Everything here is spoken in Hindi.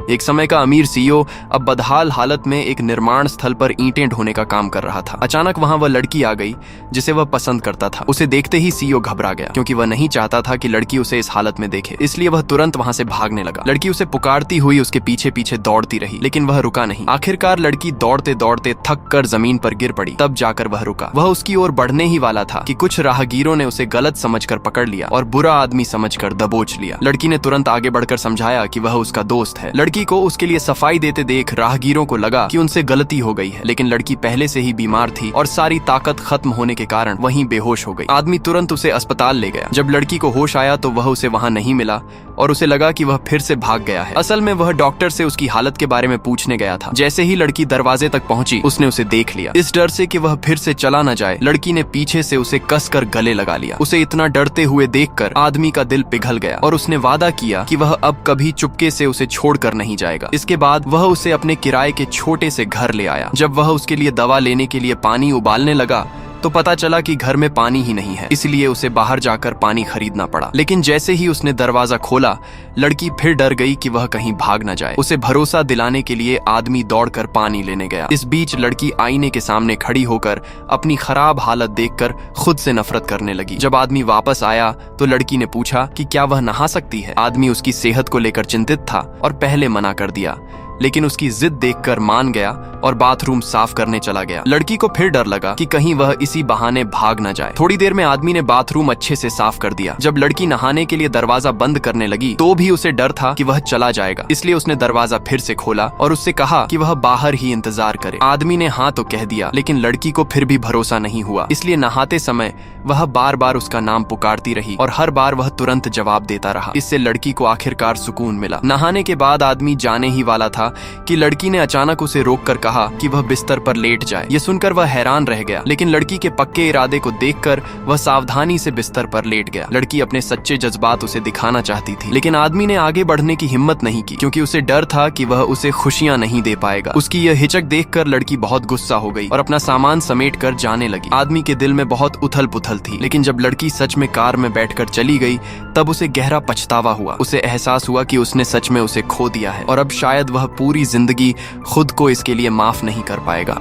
एक समय का अमीर सीईओ अब बदहाल हालत में एक निर्माण स्थल पर ईंटें ढोने का काम कर रहा था। अचानक वहां वह लड़की आ गई जिसे वह पसंद करता था। उसे देखते ही सीईओ घबरा गया क्योंकि वह नहीं चाहता था कि लड़की उसे इस हालत में देखे, इसलिए वह तुरंत वहां से भागने लगा। लड़की उसे पुकारती हुई उसके पीछे पीछे दौड़ती रही, लेकिन वह रुका नहीं। आखिरकार लड़की दौड़ते दौड़ते थक कर जमीन पर गिर पड़ी। तब जाकर वह रुका। वह उसकी ओर बढ़ने ही वाला था कि कुछ राहगीरों ने उसे गलत समझकर पकड़ लिया और बुरा आदमी समझकर दबोच लिया। लड़की ने तुरंत आगे बढ़कर समझाया कि वह उसका दोस्त है। लड़की को उसके लिए सफाई देते देख राहगीरों को लगा कि उनसे गलती हो गई है, लेकिन लड़की पहले से ही बीमार थी और सारी ताकत खत्म होने के कारण वहीं बेहोश हो गई। आदमी तुरंत उसे अस्पताल ले गया। जब लड़की को होश आया तो वह उसे वहां नहीं मिला और उसे लगा कि वह फिर से भाग गया है। असल में वह डॉक्टर से उसकी हालत के बारे में पूछने गया था। जैसे ही लड़की दरवाजे तक पहुंची, उसने उसे देख लिया। इस डर से कि वह फिर से चला न जाए, लड़की ने पीछे से उसे कसकर गले लगा लिया। उसे इतना डरते हुए देखकर आदमी का दिल पिघल गया और उसने वादा किया कि वह अब कभी चुपके से उसे छोड़कर नहीं जाएगा। इसके बाद वह उसे अपने किराए के छोटे से घर ले आया। जब वह उसके लिए दवा लेने के लिए पानी उबालने लगा तो पता चला कि घर में पानी ही नहीं है, इसलिए उसे बाहर जाकर पानी खरीदना पड़ा। लेकिन जैसे ही उसने दरवाजा खोला, लड़की फिर डर गई कि वह कहीं भाग न जाए। उसे भरोसा दिलाने के लिए आदमी दौड़कर पानी लेने गया। इस बीच लड़की आईने के सामने खड़ी होकर अपनी खराब हालत देखकर खुद से नफरत करने लगी। जब आदमी वापस आया तो लड़की ने पूछा कि क्या वह नहा सकती है। आदमी उसकी सेहत को लेकर चिंतित था और पहले मना कर दिया, लेकिन उसकी जिद देखकर मान गया और बाथरूम साफ करने चला गया। लड़की को फिर डर लगा कि कहीं वह इसी बहाने भाग न जाए। थोड़ी देर में आदमी ने बाथरूम अच्छे से साफ कर दिया। जब लड़की नहाने के लिए दरवाजा बंद करने लगी तो भी उसे डर था कि वह चला जाएगा, इसलिए उसने दरवाजा फिर से खोला और उससे कहा कि वह बाहर ही इंतजार करे। आदमी ने हाँ तो कह दिया, लेकिन लड़की को फिर भी भरोसा नहीं हुआ, इसलिए नहाते समय वह बार बार उसका नाम पुकारती रही और हर बार वह तुरंत जवाब देता रहा। इससे लड़की को आखिरकार सुकून मिला। नहाने के बाद आदमी जाने ही वाला था कि लड़की ने अचानक उसे रोककर कहा कि वह बिस्तर पर लेट जाए। ये सुनकर वह हैरान रह गया, लेकिन लड़की के पक्के इरादे को देखकर वह सावधानी से बिस्तर पर लेट गया। लड़की अपने सच्चे जज्बात उसे दिखाना चाहती थी, लेकिन आदमी ने आगे बढ़ने की हिम्मत नहीं की क्योंकि उसे डर था कि वह उसे खुशियां नहीं दे पाएगा। उसकी यह हिचक देखकर लड़की बहुत गुस्सा हो गई और अपना सामान समेट कर जाने लगी। आदमी के दिल में बहुत उथल पुथल थी, लेकिन जब लड़की सच में कार में बैठकर चली गई तब उसे गहरा पछतावा हुआ। उसे एहसास हुआ कि उसने सच में उसे खो दिया है और अब शायद वह पूरी जिंदगी खुद को इसके लिए माफ नहीं कर पाएगा।